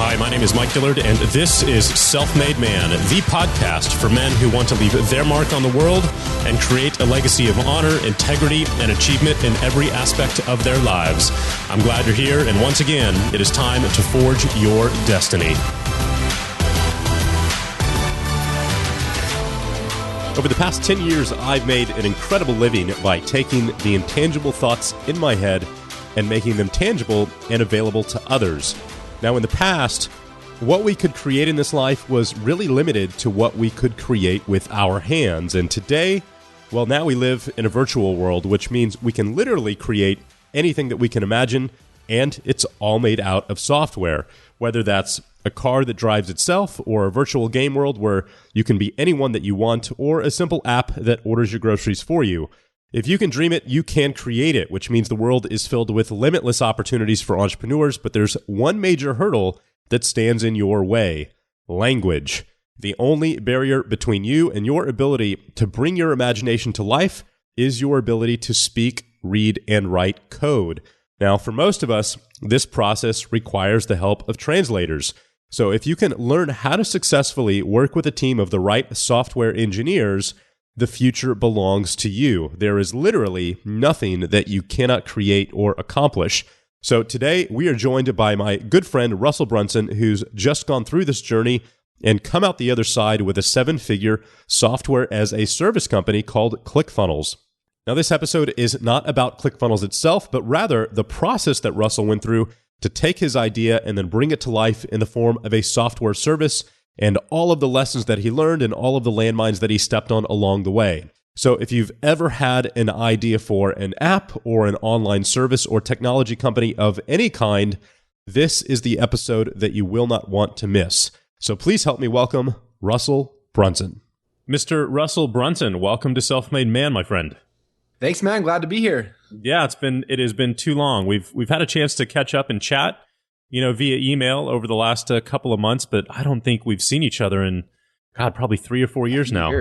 Hi, my name is Mike Dillard, and this is Self-Made Man, the podcast for men who want to leave their mark on the world and create a legacy of honor, integrity, and achievement in every aspect of their lives. I'm glad you're here, and once again, it is time to forge your destiny. Over the past 10 years, I've made an incredible living by taking the intangible thoughts in my head and making them tangible and available to others. Now, in the past, what we could create in this life was really limited to what we could create with our hands. And today, well, now we live in a virtual world, which means we can literally create anything that we can imagine, and it's all made out of software. Whether that's a car that drives itself, or a virtual game world where you can be anyone that you want, or a simple app that orders your groceries for you. If you can dream it, you can create it, which means the world is filled with limitless opportunities for entrepreneurs, but there's one major hurdle that stands in your way: language. The only barrier between you and your ability to bring your imagination to life is your ability to speak, read, and write code. Now, for most of us, this process requires the help of translators. So if you can learn how to successfully work with a team of the right software engineers, the future belongs to you. There is literally nothing that you cannot create or accomplish. So today we are joined by my good friend Russel Brunson, who's just gone through this journey and come out the other side with a 7-figure software as a service company called ClickFunnels. Now, this episode is not about ClickFunnels itself, but rather the process that Russel went through to take his idea and then bring it to life in the form of a software service, and all of the lessons that he learned and all of the landmines that he stepped on along the way. So if you've ever had an idea for an app or an online service or technology company of any kind, this is the episode that you will not want to miss. So please help me welcome Russel Brunson. Mr. Russel Brunson, welcome to Self-Made Man, my friend. Thanks, man. Glad to be here. Yeah, it has been too long. We've had a chance to catch up and chat, via email over the last couple of months, but I don't think we've seen each other in, probably 3 or 4 years now.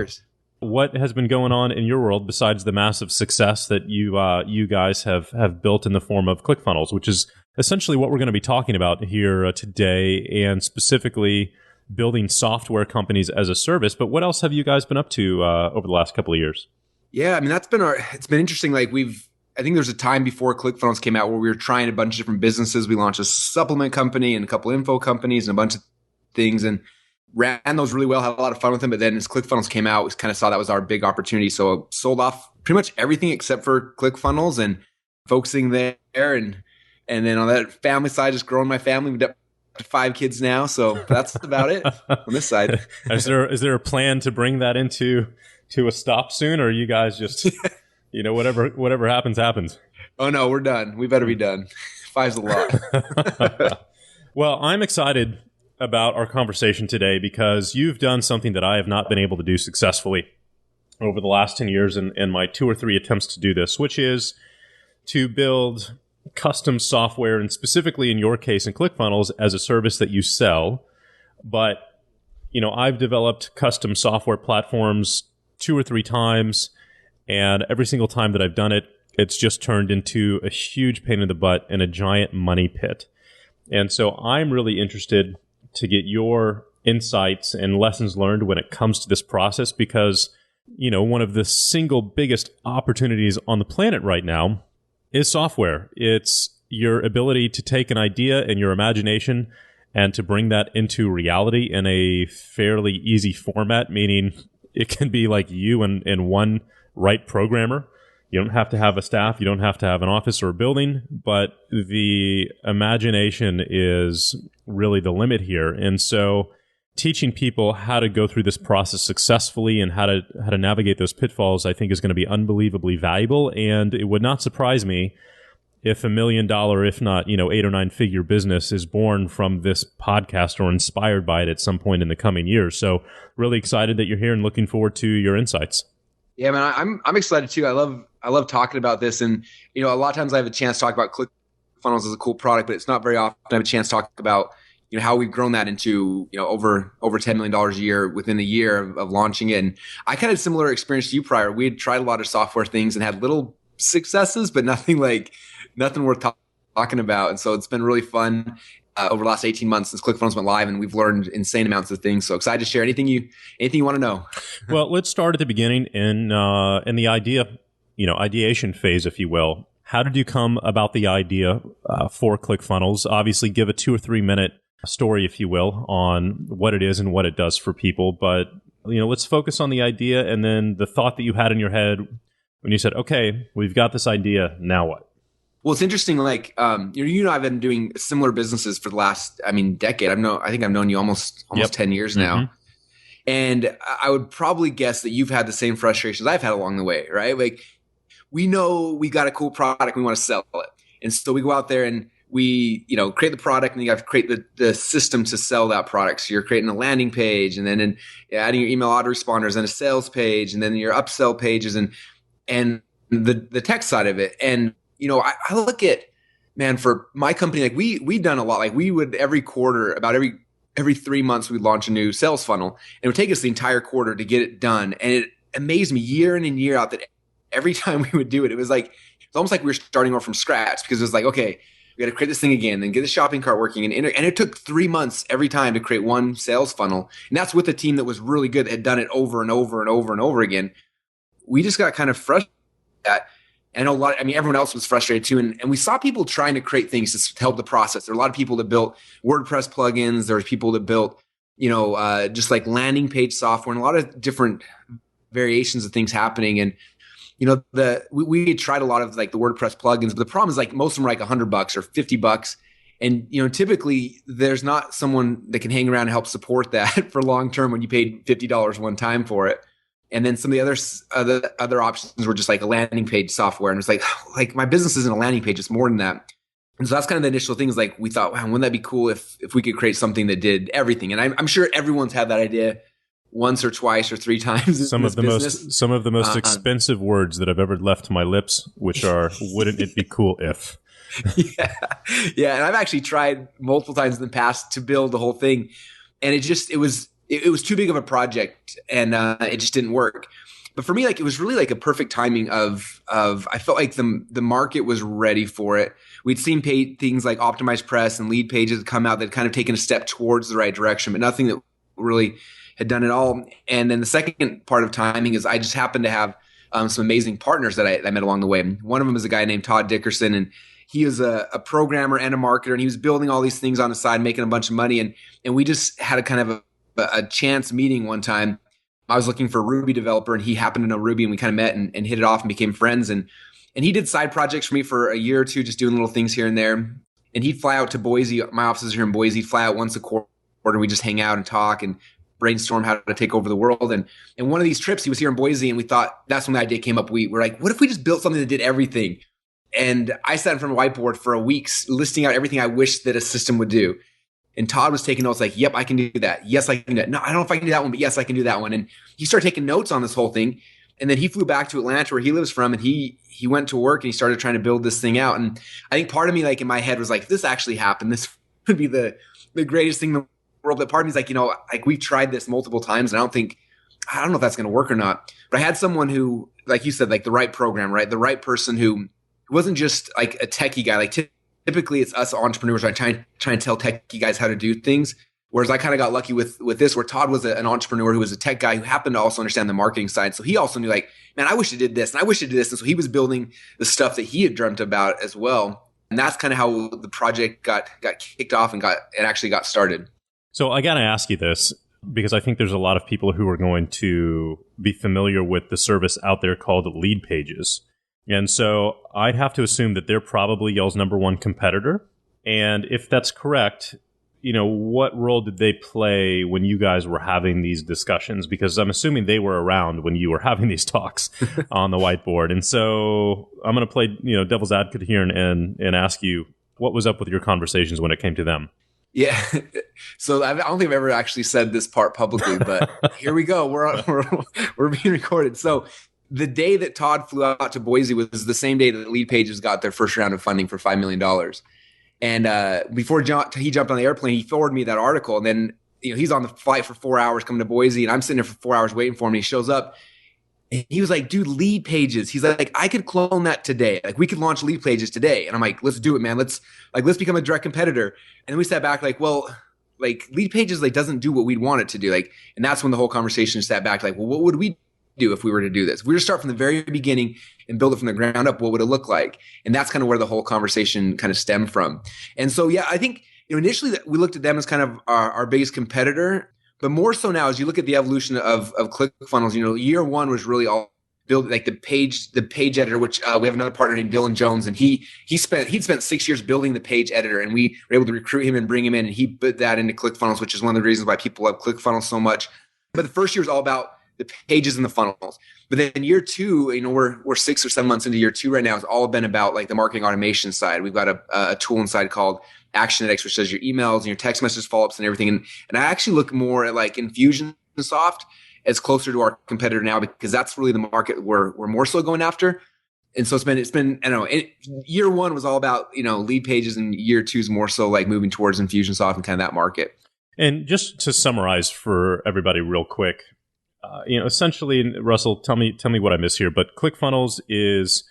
What has been going on in your world besides the massive success that you guys have built in the form of ClickFunnels, which is essentially what we're going to be talking about here today, and specifically building software companies as a service. But what else have you guys been up to over the last couple of years? Yeah, I mean, it's been interesting. I think there's a time before ClickFunnels came out where we were trying a bunch of different businesses. We launched a supplement company and a couple info companies and a bunch of things, and ran those really well, had a lot of fun with them. But then as ClickFunnels came out, we kind of saw that was our big opportunity. So sold off pretty much everything except for ClickFunnels and focusing there. And then on that family side, just growing my family. We've got 5 kids now. So that's about it on this side. Is there a plan to bring that into a stop soon, or are you guys just... whatever happens. Oh, no, we're done. We better be done. 5's a lot. Well, I'm excited about our conversation today because you've done something that I have not been able to do successfully over the last 10 years in my 2 or 3 attempts to do this, which is to build custom software, and specifically in your case in ClickFunnels, as a service that you sell. But, I've developed custom software platforms 2 or 3 times, and every single time that I've done it, it's just turned into a huge pain in the butt and a giant money pit. And so I'm really interested to get your insights and lessons learned when it comes to this process, because, one of the single biggest opportunities on the planet right now is software. It's your ability to take an idea and your imagination and to bring that into reality in a fairly easy format, meaning it can be like you and one right programmer. You don't have to have a staff. You don't have to have an office or a building, but the imagination is really the limit here. And so teaching people how to go through this process successfully and how to navigate those pitfalls, I think, is going to be unbelievably valuable. And it would not surprise me if $1 million, if not, 8 or 9 figure business is born from this podcast or inspired by it at some point in the coming years. So really excited that you're here and looking forward to your insights. Yeah, man, I'm excited too. I love talking about this, and a lot of times I have a chance to talk about ClickFunnels as a cool product, but it's not very often I have a chance to talk about how we've grown that into over $10 million a year within a year of launching it. And I kind of had a similar experience to you prior. We had tried a lot of software things and had little successes, but nothing worth talking about. And so it's been really fun. over the last 18 months since ClickFunnels went live, and we've learned insane amounts of things. So excited to share anything you want to know. Well, let's start at the beginning in the ideation phase, if you will. How did you come about the idea for ClickFunnels? Obviously, give a 2 or 3 minute story, if you will, on what it is and what it does for people. But let's focus on the idea and then the thought that you had in your head when you said, "Okay, we've got this idea. Now what?" Well, it's interesting. Like, I've been doing similar businesses for the last, decade. I think I've known you almost 10 years now. Mm-hmm. And I would probably guess that you've had the same frustrations I've had along the way, right? Like, we know we got a cool product, we want to sell it. And so we go out there and we, create the product, and you have to create the system to sell that product. So you're creating a landing page, and then adding your email autoresponders, and a sales page, and then your upsell pages, and the tech side of it. And I look at, man, for my company, like we've done a lot. Like we would every quarter, about every 3 months, we'd launch a new sales funnel, and it would take us the entire quarter to get it done. And it amazed me year in and year out that every time we would do it, it's almost like we were starting over from scratch, because it was like, okay, we got to create this thing again, then get the shopping cart working. And it took 3 months every time to create one sales funnel. And that's with a team that was really good, that had done it over and over and over and over again. We just got kind of frustrated with that. And everyone else was frustrated too. And we saw people trying to create things to help the process. There were a lot of people that built WordPress plugins. There were people that built, just like landing page software, and a lot of different variations of things happening. And we tried a lot of like the WordPress plugins, but the problem is like most of them are like $100 or $50. And typically there's not someone that can hang around and help support that for long term when you paid $50 one time for it. And then some of the other options were just like a landing page software. And it's like my business isn't a landing page, it's more than that. And so that's kind of the initial things. Like we thought, wow, wouldn't that be cool if we could create something that did everything? And I'm sure everyone's had that idea once or twice or 3 times. Some of the most expensive words that I've ever left to my lips, which are, wouldn't it be cool if? Yeah. And I've actually tried multiple times in the past to build the whole thing. And it was too big of a project, and it just didn't work. But for me, like, it was really like a perfect timing of I felt like the market was ready for it. We'd seen things like optimized press and lead pages come out that had kind of taken a step towards the right direction, but nothing that really had done it all. And then the second part of timing is I just happened to have some amazing partners that I met along the way. And one of them is a guy named Todd Dickerson, and he is a programmer and a marketer, and he was building all these things on the side, making a bunch of money. And we just had a kind of a chance meeting one time. I was looking for a Ruby developer, and he happened to know Ruby, and we kind of met and hit it off and became friends. And he did side projects for me for a year or two, just doing little things here and there. And he'd fly out to Boise. My offices are here in Boise. He'd fly out once a quarter, and we just hang out and talk and brainstorm how to take over the world. And one of these trips, he was here in Boise, and we thought, that's when the idea came up. We were like, what if we just built something that did everything? And I sat in front of a whiteboard for a week listing out everything I wish that a system would do. And Todd was taking notes like, yep, I can do that. Yes, I can do that. No, I don't know if I can do that one, but yes, I can do that one. And he started taking notes on this whole thing. And then he flew back to Atlanta, where he lives from, and he went to work, and he started trying to build this thing out. And I think part of me, like in my head, was like, if this actually happened, this would be the greatest thing in the world. But part of me is like, like we've tried this multiple times, and I don't know if that's going to work or not. But I had someone who, like you said, like the right program, right? The right person who wasn't just like a techie guy. Like typically it's us entrepreneurs trying to tell techie guys how to do things. Whereas I kind of got lucky with this, where Todd was an entrepreneur who was a tech guy who happened to also understand the marketing side. So he also knew, like, man, I wish I did this, and I wish I did this. And so he was building the stuff that he had dreamt about as well. And that's kind of how the project got kicked off and actually got started. So I got to ask you this, because I think there's a lot of people who are going to be familiar with the service out there called Lead Pages. And so I'd have to assume that they're probably y'all's number one competitor. And if that's correct, what role did they play when you guys were having these discussions? Because I'm assuming they were around when you were having these talks on the whiteboard. And so I'm going to play, devil's advocate here and ask you, what was up with your conversations when it came to them? Yeah. So I don't think I've ever actually said this part publicly, but here we go. We're being recorded. So the day that Todd flew out to Boise was the same day that Lead Pages got their first round of funding for $5 million. And before he jumped on the airplane, he forwarded me that article. And then he's on the flight for 4 hours coming to Boise, and I'm sitting there for 4 hours waiting for him. And he shows up, And he was like, dude, lead pages. He's like, I could clone that today. Like we could launch lead pages today. And I'm like, let's do it, man. Let's become a direct competitor. And then we sat back like, well, like lead pages like doesn't do what we'd want it to do. Like, and that's when the whole conversation sat back like, well, what would we do if we were to do this? If we were to start from the very beginning and build it from the ground up, what would it look like? And that's kind of where the whole conversation kind of stemmed from. And so, yeah, I think initially we looked at them as kind of our biggest competitor. But more so now, as you look at the evolution of ClickFunnels, year one was really all build like the page editor, which we have another partner named Dylan Jones, and he'd spent 6 years building the page editor, and we were able to recruit him and bring him in, and he put that into ClickFunnels, which is one of the reasons why people love ClickFunnels so much. But the first year was all about the pages and the funnels. But then year two, we're 6 or 7 months into year two right now. It's all been about like the marketing automation side. We've got a tool inside called Actionetics, which does your emails and your text message follow-ups and everything. And I actually look more at like Infusionsoft as closer to our competitor now, because that's really the market we're more so going after. And so it's been I don't know, year one was all about, lead pages, and year two is more so like moving towards Infusionsoft and kind of that market. And just to summarize for everybody real quick, essentially, Russell, tell me what I miss here, but ClickFunnels is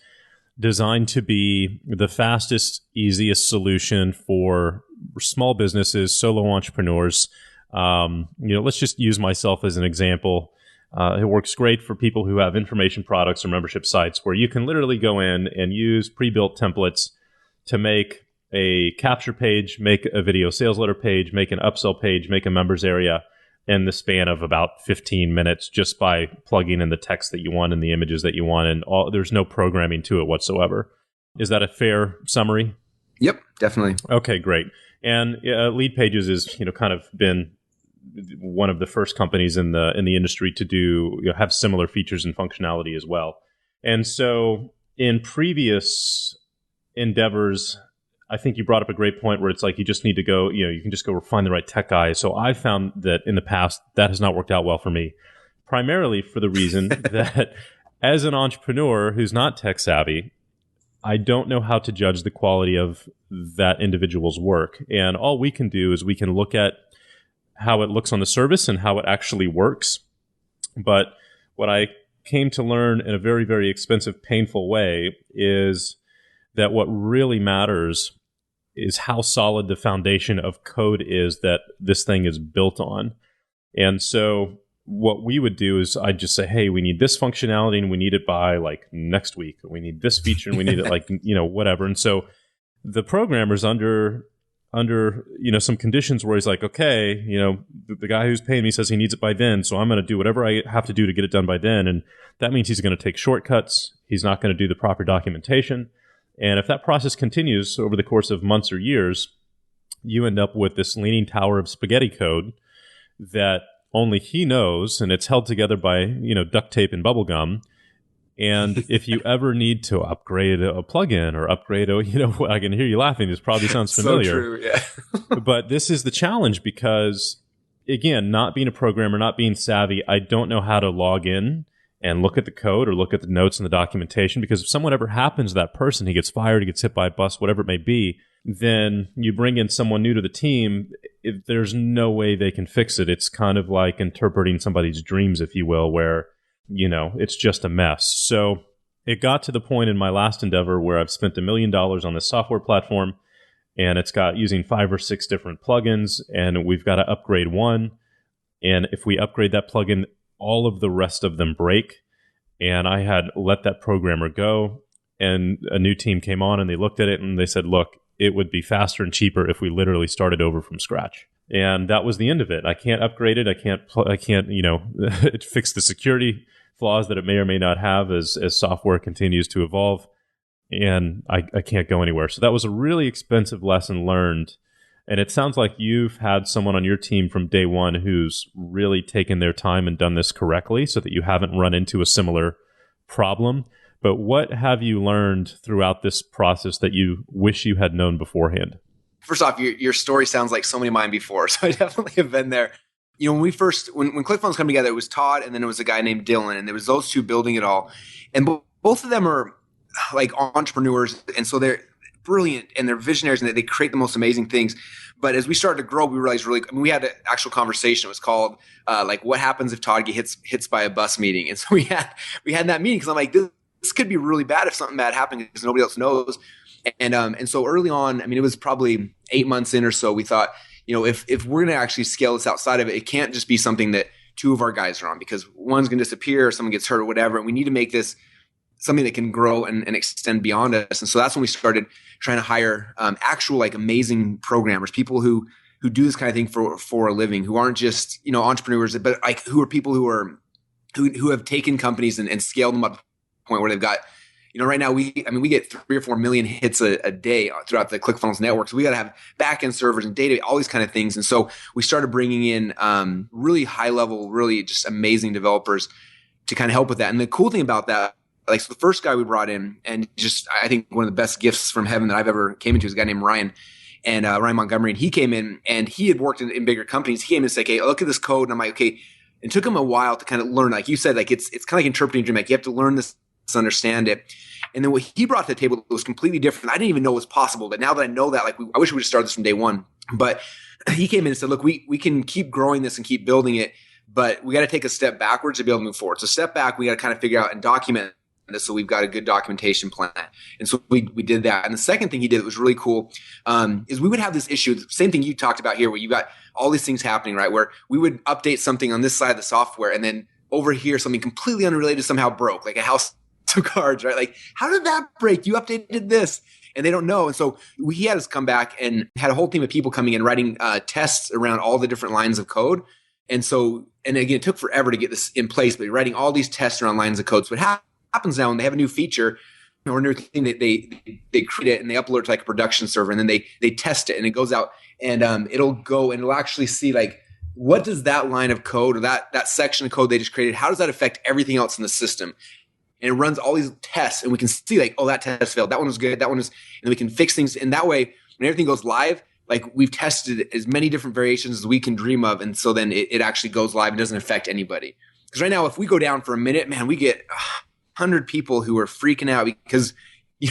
designed to be the fastest, easiest solution for small businesses, solo entrepreneurs. Let's just use myself as an example. It works great for people who have information products or membership sites where you can literally go in and use pre-built templates to make a capture page, make a video sales letter page, make an upsell page, make a members area in the span of about 15 minutes just by plugging in the text that you want and the images that you want, and there's no programming to it whatsoever. Is that a fair summary? Yep, definitely. Okay, great. And Lead Pages is kind of been one of the first companies in the industry to do have similar features and functionality as well. And so in previous endeavors, I think you brought up a great point where it's like you just need to go, you can just go find the right tech guy. So I found that in the past, that has not worked out well for me, primarily for the reason that as an entrepreneur who's not tech savvy, I don't know how to judge the quality of that individual's work. And all we can do is we can look at how it looks on the service and how it actually works. But what I came to learn in a very, very expensive, painful way is that what really matters is how solid the foundation of code is that this thing is built on. And so what we would do is I'd just say, hey, we need this functionality and we need it by like next week. We need this feature and we need it like, whatever. And so the programmer's under some conditions where he's like, okay, the guy who's paying me says he needs it by then, so I'm going to do whatever I have to do to get it done by then. And that means he's going to take shortcuts. He's not going to do the proper documentation. And if that process continues over the course of months or years, you end up with this leaning tower of spaghetti code that only he knows, and it's held together by, duct tape and bubble gum. And if you ever need to upgrade a plugin or upgrade I can hear you laughing. This probably sounds familiar. So true, yeah. But this is the challenge because, again, not being a programmer, not being savvy, I don't know how to log in and look at the code or look at the notes and the documentation, because if someone ever happens to that person, he gets fired, he gets hit by a bus, whatever it may be, then you bring in someone new to the team, there's no way they can fix it. It's kind of like interpreting somebody's dreams, if you will, where, it's just a mess. So it got to the point in my last endeavor where I've spent $1 million on this software platform, and it's got using 5 or 6 different plugins, and we've got to upgrade one. And if we upgrade that plugin, all of the rest of them break. And I had let that programmer go, and a new team came on and they looked at it and they said, look, it would be faster and cheaper if we literally started over from scratch. And that was the end of it. I can't upgrade it. I can't fix the security flaws that it may or may not have as software continues to evolve. And I can't go anywhere. So that was a really expensive lesson learned. And it sounds like you've had someone on your team from day one who's really taken their time and done this correctly so that you haven't run into a similar problem. But what have you learned throughout this process that you wish you had known beforehand? First off, your story sounds like so many of mine before. So I definitely have been there. When ClickFunnels come together, it was Todd and then it was a guy named Dylan, and there was those two building it all. And both of them are like entrepreneurs. And so brilliant and they're visionaries and they create the most amazing things. But as we started to grow, we realized we had an actual conversation. It was called like, what happens if Todd gets hits by a bus meeting? And so we had that meeting because I'm like, this could be really bad if something bad happens because nobody else knows. And so early on, I mean, it was probably 8 months in or so, we thought, if we're going to actually scale this outside of it, it can't just be something that two of our guys are on because one's going to disappear or someone gets hurt or whatever. And we need to make this something that can grow and extend beyond us. And so that's when we started trying to hire actual like amazing programmers, people who do this kind of thing for a living, who aren't just, entrepreneurs, but like who are people who have taken companies and scaled them up to the point where they've got, right now we get 3 or 4 million hits a day throughout the ClickFunnels network. So we got to have backend servers and data, all these kind of things. And so we started bringing in really high level, really just amazing developers to kind of help with that. And the cool thing about that, so the first guy we brought in, and just I think one of the best gifts from heaven that I've ever came into is a guy named Ryan, and Ryan Montgomery. And he came in and he had worked in bigger companies. He came in and said, "Okay, look at this code." And I'm like, "Okay." It took him a while to kind of learn, like you said, like it's kind of like interpreting a dream. Like you have to learn this to understand it. And then what he brought to the table was completely different. I didn't even know it was possible, but now that I know that, like I wish we would have started this from day one. But he came in and said, "Look, we can keep growing this and keep building it, but we got to take a step backwards to be able to move forward. So step back, we got to kind of figure out and document this so we've got a good documentation plan." And so we did that. And the second thing he did that was really cool is we would have this issue, the same thing you talked about here, where you got all these things happening, right? Where we would update something on this side of the software and then over here something completely unrelated somehow broke, like a house of cards, right? Like, how did that break? You updated this. And they don't know. And so he had us come back and had a whole team of people coming in writing tests around all the different lines of code. And so, and again, it took forever to get this in place, but writing all these tests around lines of code. So what happens now when they have a new feature or a new thing that they create it and they upload it to like a production server, and then they test it and it goes out and it'll go and it'll actually see like, what does that line of code or that section of code they just created, how does that affect everything else in the system? And it runs all these tests and we can see like, oh, that test failed. That one was good. That one was, and we can fix things. And that way, when everything goes live, like we've tested as many different variations as we can dream of. And so then it actually goes live and doesn't affect anybody. Because right now, if we go down for a minute, man, we get 100 people who are freaking out because,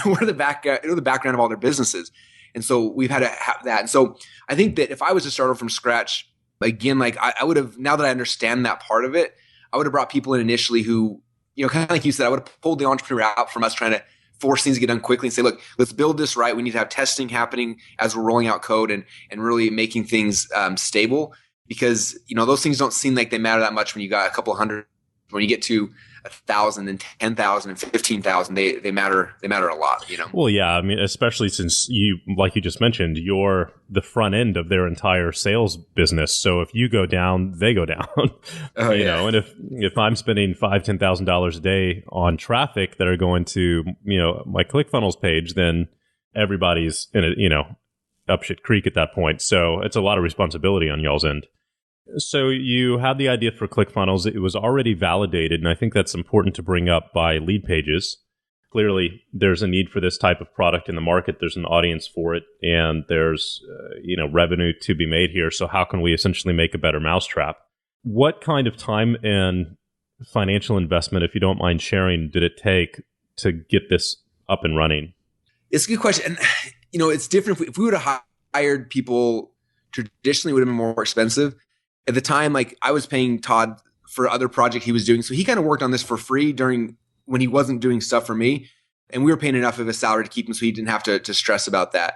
we're the background of all their businesses. And so we've had to have that. And so I think that if I was to start over from scratch, again, like I would have, now that I understand that part of it, I would have brought people in initially who, kind of like you said, I would have pulled the entrepreneur out from us trying to force things to get done quickly and say, look, let's build this right. We need to have testing happening as we're rolling out code and really making things stable, because, those things don't seem like they matter that much when you got a couple hundred. When you get to 1,000 and 10,000 and 15,000, they matter a lot, Well, yeah, I mean, especially since you, like you just mentioned, you're the front end of their entire sales business. So if you go down, they go down. Oh, yeah. And if I'm spending $5,000-$10,000 a day on traffic that are going to my ClickFunnels page, then everybody's in up shit creek at that point. So it's a lot of responsibility on y'all's end. So you had the idea for ClickFunnels. It was already validated, and I think that's important to bring up by Lead Pages. Clearly, there's a need for this type of product in the market. There's an audience for it, and there's revenue to be made here. So how can we essentially make a better mousetrap? What kind of time and financial investment, if you don't mind sharing, did it take to get this up and running? It's a good question. And, it's different. If we would have hired people traditionally, it would have been more expensive. At the time, like I was paying Todd for other project he was doing. So he kind of worked on this for free when he wasn't doing stuff for me. And we were paying enough of his salary to keep him so he didn't have to stress about that.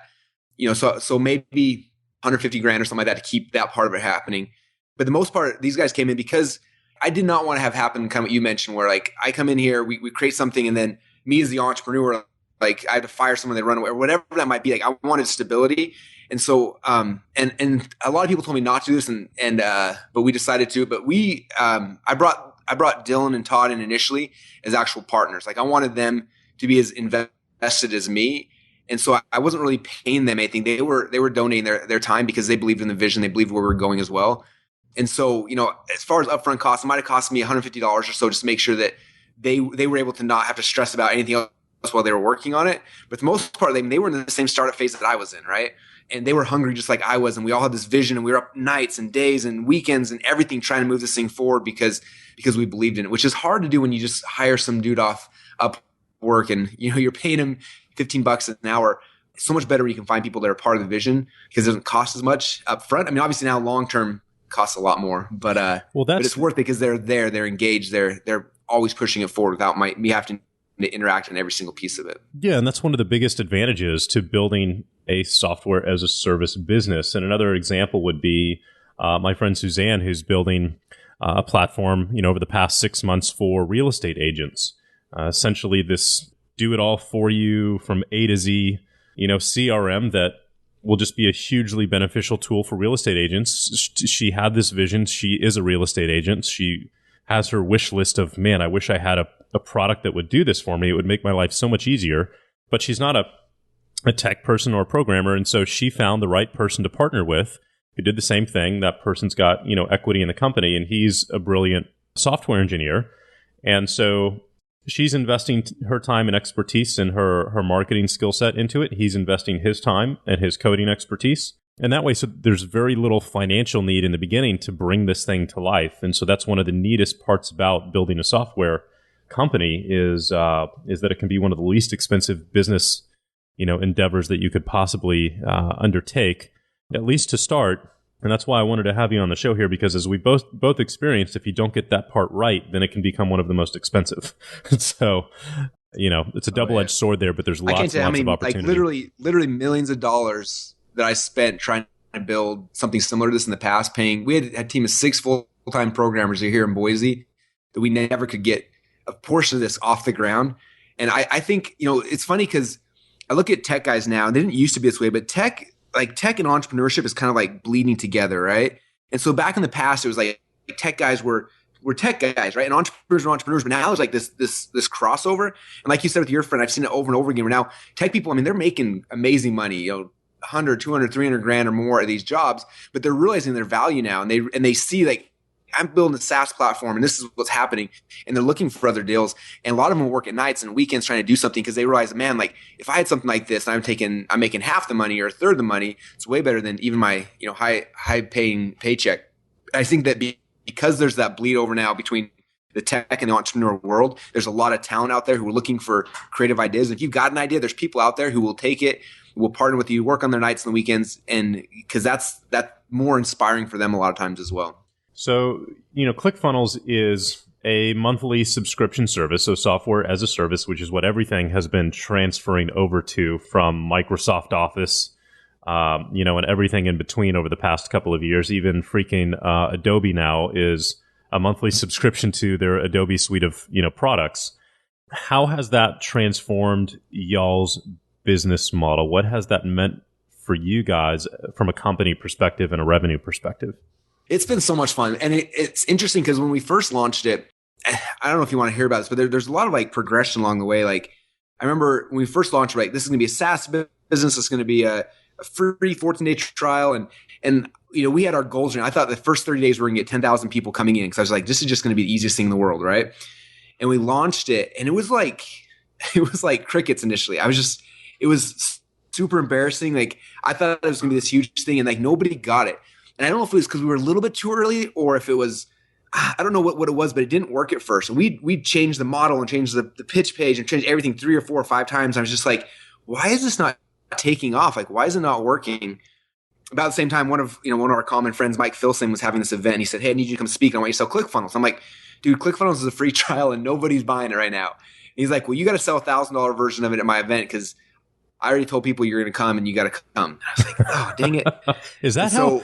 So maybe 150 grand or something like that to keep that part of it happening. But the most part, these guys came in because I did not want to have happen kind of what you mentioned, where like I come in here, we create something, and then me as the entrepreneur, like I had to fire someone, they run away or whatever that might be. Like I wanted stability. And so, and a lot of people told me not to do this, but we decided to. But I brought Dylan and Todd in initially as actual partners. Like I wanted them to be as invested as me, and so I wasn't really paying them anything. They were donating their time because they believed in the vision, they believed where we were going as well. And so, as far as upfront costs, it might have cost me $150 or so just to make sure that they were able to not have to stress about anything else while they were working on it. But for the most part, they were in the same startup phase that I was in, right? And they were hungry just like I was. And we all had this vision, and we were up nights and days and weekends and everything trying to move this thing forward because we believed in it, which is hard to do when you just hire some dude off Upwork and, you're paying him $15 an hour. it's so much better when you can find people that are part of the vision because it doesn't cost as much up front. I mean, obviously now long-term costs a lot more, but it's worth it because they're engaged, they're always pushing it forward without me having to interact in every single piece of it. Yeah, and that's one of the biggest advantages to building a software as a service business. And another example would be my friend Suzanne, who's building a platform, over the past 6 months for real estate agents. Essentially, this do it all for you from A to Z, CRM that will just be a hugely beneficial tool for real estate agents. She had this vision. She is a real estate agent. She has her wish list of, man, I wish I had a product that would do this for me. It would make my life so much easier. But she's not a tech person or a programmer. And so she found the right person to partner with who did the same thing. That person's got, equity in the company, and he's a brilliant software engineer. And so she's investing her time and expertise and her marketing skill set into it. He's investing his time and his coding expertise. And that way, so there's very little financial need in the beginning to bring this thing to life. And so that's one of the neatest parts about building a software company is that it can be one of the least expensive business, endeavors that you could possibly undertake, at least to start. And that's why I wanted to have you on the show here, because as we both experienced, if you don't get that part right, then it can become one of the most expensive. So, it's a double-edged sword there, but there's lots of opportunity. Like literally millions of dollars that I spent trying to build something similar to this in the past, we had a team of 6 full-time programmers here in Boise that we never could get a portion of this off the ground. And I think, it's funny because I look at tech guys now, and they didn't used to be this way, but tech and entrepreneurship is kind of like bleeding together, right? And so back in the past, it was like tech guys were tech guys, right? And entrepreneurs were entrepreneurs, but now it's like this crossover. And like you said with your friend, I've seen it over and over again, where now tech people, they're making amazing money, 100, 200, 300 grand or more of these jobs, but they're realizing their value now. And they see like, I'm building a SaaS platform and this is what's happening. And they're looking for other deals. And a lot of them will work at nights and weekends trying to do something because they realize, man, like if I had something like this and I'm making half the money or a third of the money, it's way better than even my, high paying paycheck. I think that because there's that bleed over now between the tech and the entrepreneur world, there's a lot of talent out there who are looking for creative ideas. If you've got an idea, there's people out there who will take it, will partner with you, work on their nights and the weekends, and because that's more inspiring for them a lot of times as well. So, ClickFunnels is a monthly subscription service, so software as a service, which is what everything has been transferring over to from Microsoft Office, and everything in between over the past couple of years. Even freaking Adobe now is a monthly subscription to their Adobe suite of, products. How has that transformed y'all's business model? What has that meant for you guys from a company perspective and a revenue perspective? It's been so much fun. And it's interesting because when we first launched it, I don't know if you want to hear about this, but there's a lot of like progression along the way. Like I remember when we first launched, like this is going to be a SaaS business. It's going to be a free 14-day trial. And we had our goals. And I thought the first 30 days we were going to get 10,000 people coming in because I was like, this is just going to be the easiest thing in the world, right? And we launched it, and it was like crickets initially. It was super embarrassing. Like I thought it was going to be this huge thing, and like nobody got it. And I don't know if it was because we were a little bit too early or if it was, I don't know what it was, but it didn't work at first. And we changed the model and changed the pitch page and changed everything 3 or 4 or 5 times. I was just like, why is this not taking off? Like, why is it not working? About the same time, one of our common friends, Mike Filson, was having this event. And he said, hey, I need you to come speak. I want you to sell ClickFunnels. I'm like, dude, ClickFunnels is a free trial and nobody's buying it right now. And he's like, well, you got to sell $1,000 version of it at my event because I already told people you're going to come and you got to come. And I was like, oh, dang it. Is that how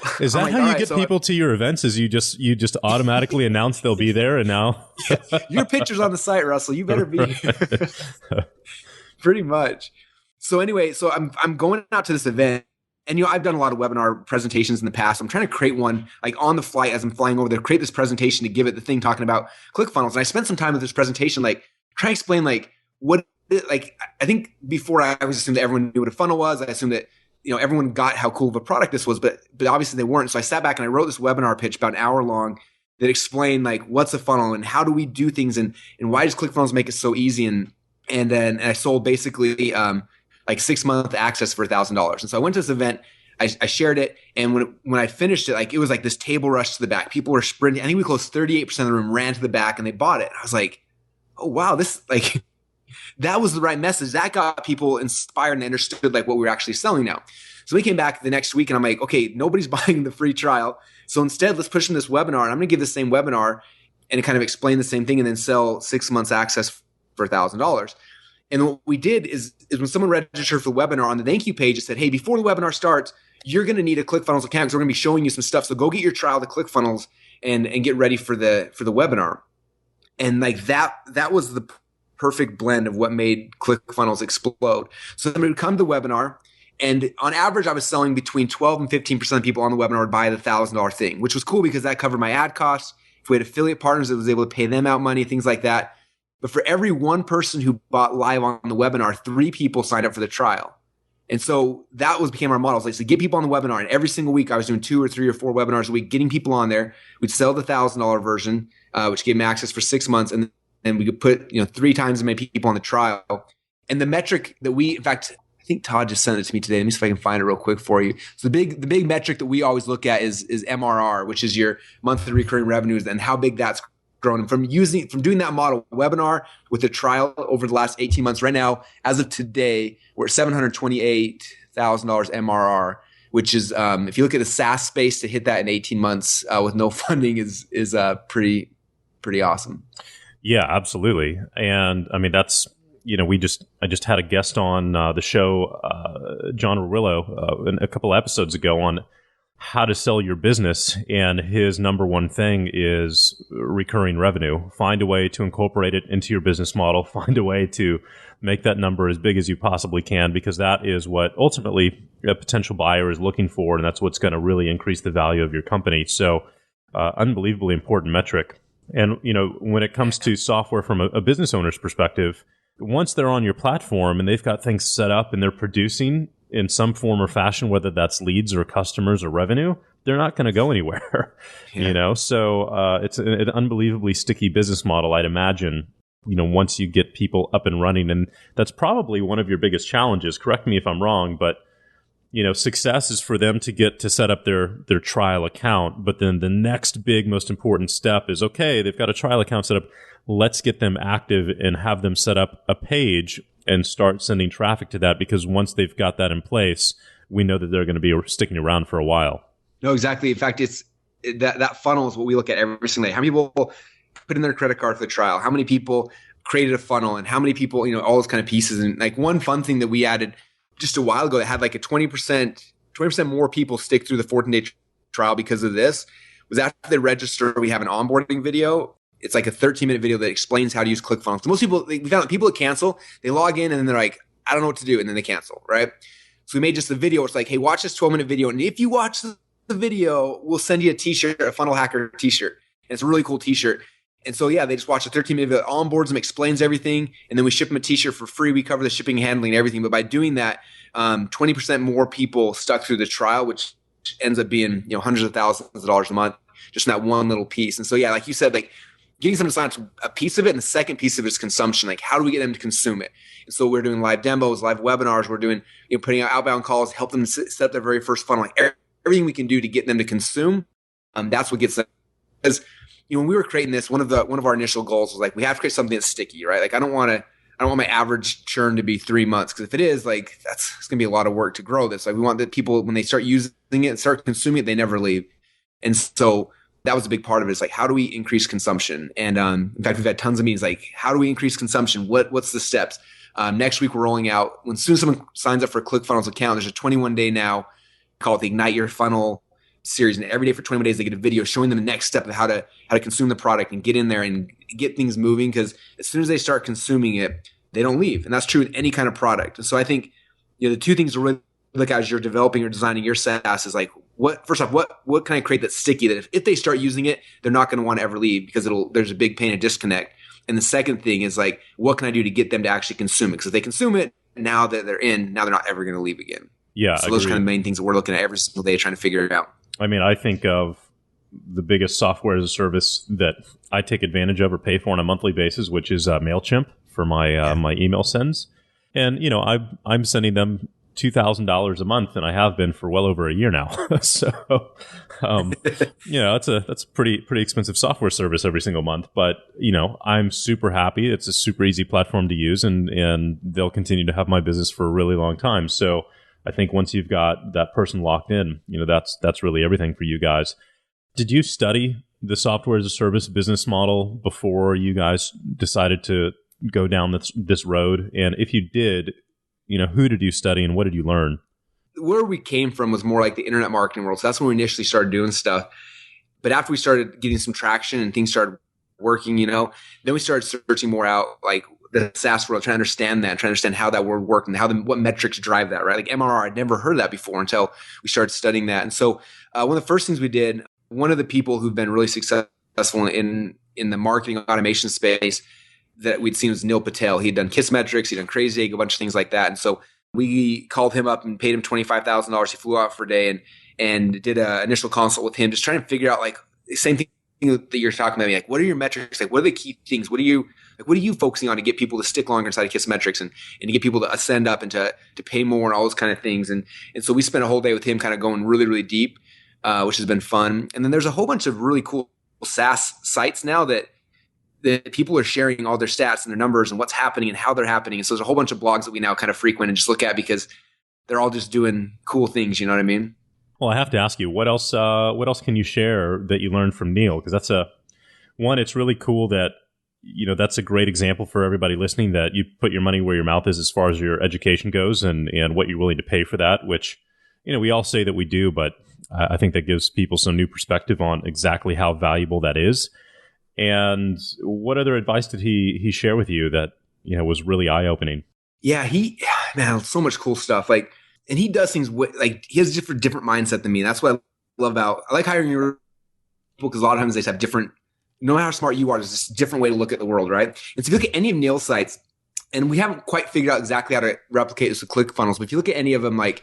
you get people to your events? Is you just automatically announce they'll be there and now? Your picture's on the site, Russell. You better be. Pretty much. So anyway, I'm going out to this event, and I've done a lot of webinar presentations in the past. I'm trying to create one like on the flight as I'm flying over there, create this presentation to give it the thing talking about ClickFunnels. And I spent some time with this presentation, like trying to explain like what. Like I think before I was assumed that everyone knew what a funnel was. I assumed that everyone got how cool of a product this was, but obviously they weren't. So I sat back and I wrote this webinar pitch about an hour long that explained like what's a funnel and how do we do things and why does ClickFunnels make it so easy and then I sold basically like 6-month access for $1,000. And so I went to this event. I shared it, and when I finished it, like it was like this table rush to the back. People were sprinting. I think we closed 38% of the room, ran to the back, and they bought it. I was like, oh wow, this that was the right message. That got people inspired and they understood like what we were actually selling now. So we came back the next week and I'm like, okay, nobody's buying the free trial. So instead, let's push them this webinar. And I'm going to give the same webinar and kind of explain the same thing and then sell 6 months access for $1,000. And what we did is when someone registered for the webinar on the thank you page, it said, hey, before the webinar starts, you're going to need a ClickFunnels account because we're going to be showing you some stuff. So go get your trial to ClickFunnels and get ready for the webinar. And like that was the perfect blend of what made ClickFunnels explode. So somebody would come to the webinar, and on average, I was selling between 12 and 15% of people on the webinar would buy the $1,000 thing, which was cool because that covered my ad costs. If we had affiliate partners, it was able to pay them out money, things like that. But for every one person who bought live on the webinar, 3 people signed up for the trial. And so that became our model. It's like, so get people on the webinar. And every single week I was doing 2 or 3 or 4 webinars a week, getting people on there. We'd sell the $1,000 version, which gave them access for 6 months. And we could put 3 times as many people on the trial. And the metric that in fact, I think Todd just sent it to me today. Let me see if I can find it real quick for you. So the big metric that we always look at is MRR, which is your monthly recurring revenues and how big that's grown. And from doing that model webinar with the trial over the last 18 months, right now, as of today, we're at $728,000 MRR, which is, if you look at the SaaS space, to hit that in 18 months with no funding is pretty awesome. Yeah, absolutely. And I mean, that's, I just had a guest on the show, John Rurillo, a couple episodes ago on how to sell your business. And his number one thing is recurring revenue. Find a way to incorporate it into your business model. Find a way to make that number as big as you possibly can, because that is what ultimately a potential buyer is looking for. And that's what's going to really increase the value of your company. So unbelievably important metric. And, when it comes to software from a business owner's perspective, once they're on your platform and they've got things set up and they're producing in some form or fashion, whether that's leads or customers or revenue, they're not going to go anywhere. Yeah. So it's an unbelievably sticky business model, I'd imagine, once you get people up and running. And that's probably one of your biggest challenges. Correct me if I'm wrong, but success is for them to get to set up their trial account. But then the next big, most important step is, okay, they've got a trial account set up. Let's get them active and have them set up a page and start sending traffic to that, because once they've got that in place, we know that they're going to be sticking around for a while. No, exactly. In fact, it's that funnel is what we look at every single day. How many people put in their credit card for the trial? How many people created a funnel? And how many people, all those kind of pieces. And like one fun thing that we added just a while ago that had like a 20% more people stick through the 14-day trial because of this was after they register, we have an onboarding video. It's like a 13-minute video that explains how to use ClickFunnels. So most people, we found that people that cancel, they log in and then they're like, I don't know what to do. And then they cancel, right? So we made just a video. It's like, hey, watch this 12-minute video. And if you watch the video, we'll send you a t-shirt, a Funnel Hacker t-shirt. And it's a really cool t-shirt. And so, yeah, they just watch a 13-minute video, onboards them, explains everything. And then we ship them a t-shirt for free. We cover the shipping, handling, and everything. But by doing that, 20% more people stuck through the trial, which ends up being, hundreds of thousands of dollars a month, just in that one little piece. And so, yeah, like you said, like, getting someone to sign up to a piece of it, and the second piece of it is consumption. Like, how do we get them to consume it? And so we're doing live demos, live webinars. We're doing, putting out outbound calls, help them set up their very first funnel. Like everything we can do to get them to consume. That's what gets them. Because when we were creating this, one of our initial goals was like, we have to create something that's sticky, right? Like I don't want my average churn to be 3 months, because if it is, like it's going to be a lot of work to grow this. Like we want that people, when they start using it and start consuming it, they never leave. And so that was a big part of it. It's like, how do we increase consumption? And in fact, we've had tons of meetings like, how do we increase consumption? What's the steps? Next week, we're rolling out, as soon as someone signs up for a ClickFunnels account, there's a 21-day now called the Ignite Your Funnel series. And every day for 21 days, they get a video showing them the next step of how to consume the product and get in there and get things moving. Because as soon as they start consuming it, they don't leave. And that's true with any kind of product. And so I think, the two things to really look at as you're developing or designing your SaaS is like, first off, what can I create that's sticky, that if they start using it, they're not going to want to ever leave, because there's a big pain of disconnect. And the second thing is like, what can I do to get them to actually consume it? Because if they consume it, now that they're in, now they're not ever going to leave again. Yeah. So those are kind of the main things that we're looking at every single day, trying to figure it out. I mean, I think of the biggest software as a service that I take advantage of or pay for on a monthly basis, which is MailChimp for my email sends. And, I'm sending them $2,000 a month, and I have been for well over a year now. So, that's a pretty expensive software service every single month. But I'm super happy. It's a super easy platform to use, and they'll continue to have my business for a really long time. So, I think once you've got that person locked in, that's really everything for you guys. Did you study the software as a service business model before you guys decided to go down this road? And if you did, who did you study and what did you learn? Where we came from was more like the internet marketing world. So that's when we initially started doing stuff. But after we started getting some traction and things started working, then we started searching more out like the SaaS world, trying to understand that, trying to understand how that world worked and what metrics drive that, right? Like MRR, I'd never heard of that before until we started studying that. And so one of the first things we did, one of the people who've been really successful in the marketing automation space that we'd seen was Neil Patel. He'd done Kissmetrics, he'd done Crazy Egg, a bunch of things like that. And so we called him up and paid him $25,000. He flew out for a day and did an initial consult with him, just trying to figure out like the same thing that you're talking about. Like, what are your metrics? Like, what are the key things? What are you focusing on to get people to stick longer inside of Kissmetrics and to get people to ascend up and to pay more and all those kind of things? And so we spent a whole day with him kind of going really, really deep, which has been fun. And then there's a whole bunch of really cool SaaS sites now that people are sharing all their stats and their numbers and what's happening and how they're happening. And so there's a whole bunch of blogs that we now kind of frequent and just look at because they're all just doing cool things. You know what I mean? Well, I have to ask you, what else can you share that you learned from Neil? Because it's really cool that, that's a great example for everybody listening, that you put your money where your mouth is as far as your education goes and what you're willing to pay for that, which, we all say that we do, but I think that gives people some new perspective on exactly how valuable that is. And what other advice did he share with you that, was really eye-opening? Yeah, so much cool stuff. Like, and he does things like he has a different mindset than me. That's what I love about. I like hiring your people because a lot of times they just have different. No matter how smart you are, there's just a different way to look at the world, right? And so if you look at any of Neil's sites, and we haven't quite figured out exactly how to replicate this with ClickFunnels, but if you look at any of them, like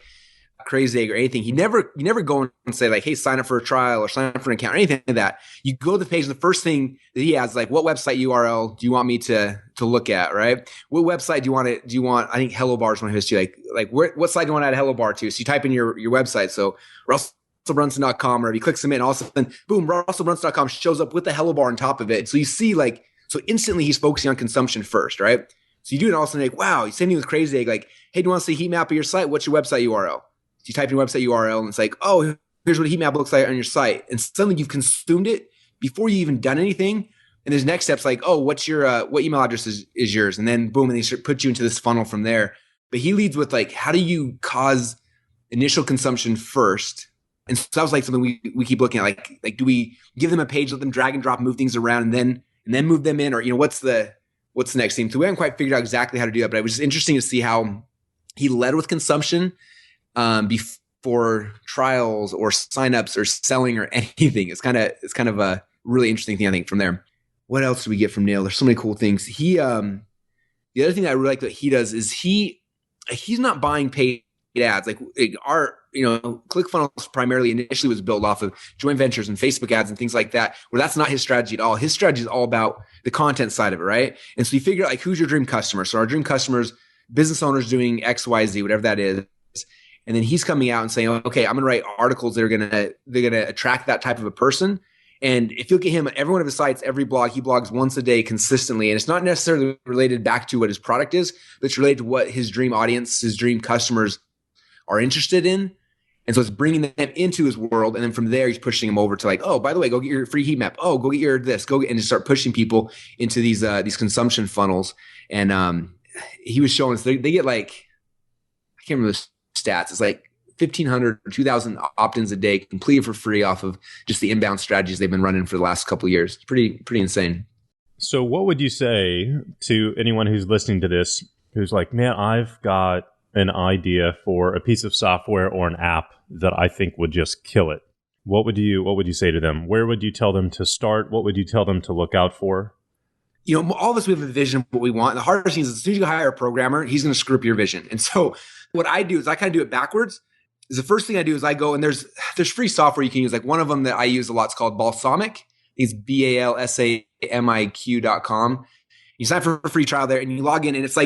Crazy Egg or anything, you never go and say like, hey, sign up for a trial or sign up for an account or anything like that. You go to the page and the first thing that he has is like, what website URL do you want me to look at, right? What website do you want, I think Hello Bar is one of his too, like what site do you want to add Hello Bar to? So you type in your website. So RussellBrunson.com, or if you click submit, all of a sudden, boom, RussellBrunson.com shows up with the Hello Bar on top of it. So you see so instantly he's focusing on consumption first, right? So you do it all of a sudden like, wow, same thing with Crazy Egg, like, hey, do you want to see a heat map of your site? What's your website URL? You type in your website URL and it's like, oh, here's what a heat map looks like on your site. And suddenly you've consumed it before you even done anything. And there's next steps like, oh, what's your what email address is yours? And then boom, and they put you into this funnel from there. But he leads with like, how do you cause initial consumption first? And so that was like something we keep looking at. Like, do we give them a page, let them drag and drop, move things around, and then move them in? Or what's the next thing? So we haven't quite figured out exactly how to do that. But it was just interesting to see how he led with consumption before trials or signups or selling or anything. It's kind of a really interesting thing, I think, from there. What else do we get from Neil? There's so many cool things. The other thing that I really like that he does is he's not buying paid ads. Like our, ClickFunnels primarily initially was built off of joint ventures and Facebook ads and things like that, where that's not his strategy at all. His strategy is all about the content side of it, right? And so you figure out like, who's your dream customer? So our dream customers, business owners doing X, Y, Z, whatever that is. And then he's coming out and saying, okay, I'm going to write articles that are going to attract that type of a person. And if you look at him, every one of his sites, every blog, he blogs once a day consistently. And it's not necessarily related back to what his product is, but it's related to what his dream audience, his dream customers are interested in. And so it's bringing them into his world. And then from there, he's pushing them over to like, oh, by the way, go get your free heat map. Oh, go get your this, and just start pushing people into these consumption funnels. And he was showing us, they get like, I can't remember the stats. It's like 1,500 or 2,000 opt-ins a day completed for free off of just the inbound strategies they've been running for the last couple of years. It's pretty insane. So what would you say to anyone who's listening to this, who's like, man, I've got an idea for a piece of software or an app that I think would just kill it? What would you say to them? Where would you tell them to start? What would you tell them to look out for? All of us, we have a vision of what we want. The hardest thing is as soon as you hire a programmer, he's going to screw up your vision. And so what I do is I kind of do it backwards. The first thing I do is I go, and there's free software you can use. Like one of them that I use a lot is called Balsamiq. It's BALSAMIQ.com. You sign up for a free trial there and you log in, and it's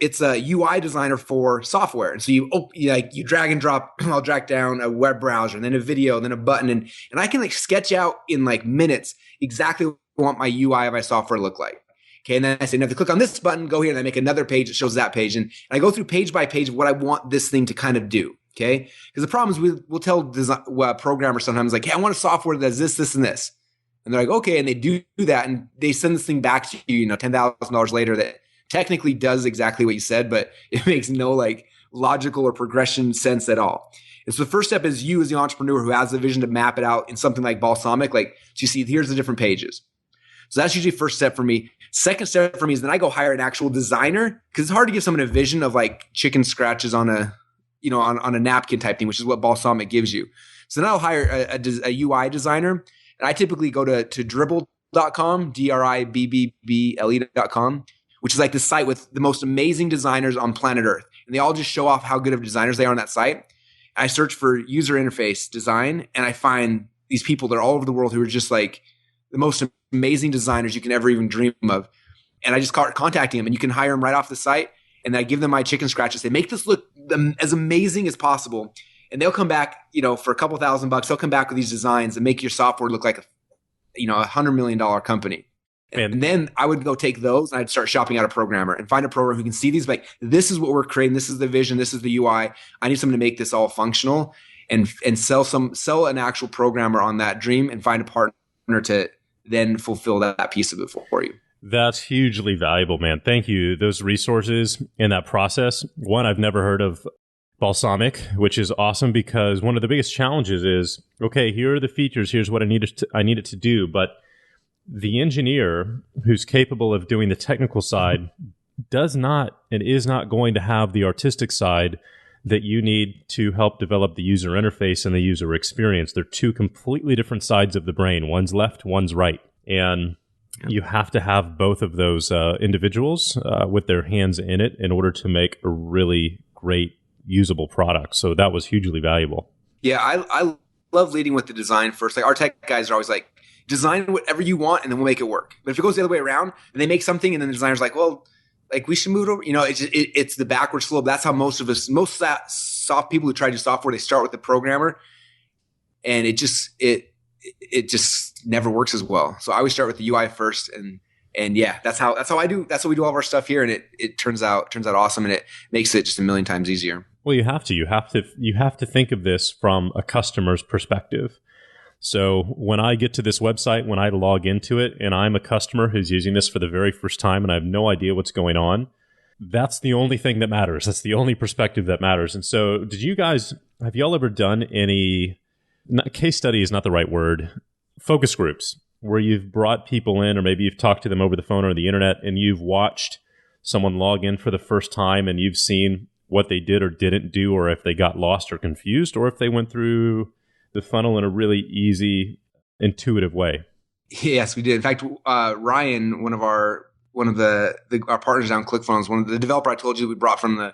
it's a UI designer for software. And so you drag and drop, I'll drag down a web browser and then a video, and then a button. And I can like sketch out in like minutes exactly what I want my UI of my software to look like. Okay. And then I say, now if you click on this button, go here, and I make another page that shows that page. And I go through page by page of what I want this thing to kind of do. Okay. Because the problem is we'll tell programmers sometimes like, hey, I want a software that does this, this, and this. And they're like, okay. And they do that. And they send this thing back to you, $10,000 later that technically does exactly what you said, but it makes no like logical or progression sense at all. And so the first step is you as the entrepreneur who has the vision to map it out in something like Balsamiq. Like, so you see, here's the different pages. So that's usually first step for me. Second step for me is then I go hire an actual designer, because it's hard to give someone a vision of like chicken scratches on a, on a napkin type thing, which is what Balsamiq gives you. So then I'll hire a UI designer, and I typically go to dribble.com, dribble.com, which is like the site with the most amazing designers on planet Earth. And they all just show off how good of designers they are on that site. I search for user interface design, and I find these people that are all over the world who are just like the most amazing designers you can ever even dream of. And I just start contacting them, and you can hire them right off the site. And I give them my chicken scratches. They make this look as amazing as possible. And they'll come back, for a couple $1,000, they'll come back with these designs and make your software look like $100 million company. And then I would go take those and I'd start shopping out a programmer and find a programmer who can see these, like, this is what we're creating. This is the vision. This is the UI. I need someone to make this all functional, and sell an actual programmer on that dream, and find a partner to then fulfill that piece of it for you. That's hugely valuable, man. Thank you. Those resources in that process. One, I've never heard of Balsamiq, which is awesome, because one of the biggest challenges is, okay, here are the features. Here's what I need it to do. But the engineer who's capable of doing the technical side does not and is not going to have the artistic side that you need to help develop the user interface and the user experience. They're two completely different sides of the brain. One's left, one's right. And you have to have both of those individuals with their hands in it in order to make a really great usable product. So that was hugely valuable. Yeah, I love leading with the design first. Like, our tech guys are always like, design whatever you want and then we'll make it work. But if it goes the other way around and they make something and then the designer's like, well, like, we should move it over. It's the backwards slope. That's how most soft people who try to do software, they start with the programmer, and it just never works as well. So I always start with the UI first, and yeah, that's how I do. That's how we do all of our stuff here, and it turns out awesome, and it makes it just a million times easier. Well, you have to think of this from a customer's perspective. So when I get to this website, when I log into it, and I'm a customer who's using this for the very first time and I have no idea what's going on, that's the only thing that matters. That's the only perspective that matters. And so have y'all ever done any, case study is not the right word, focus groups, where you've brought people in, or maybe you've talked to them over the phone or the internet, and you've watched someone log in for the first time and you've seen what they did or didn't do, or if they got lost or confused, or if they went through the funnel in a really easy, intuitive way? Yes, we did. In fact, Ryan, one of our partners down ClickFunnels, the developer I told you we brought from the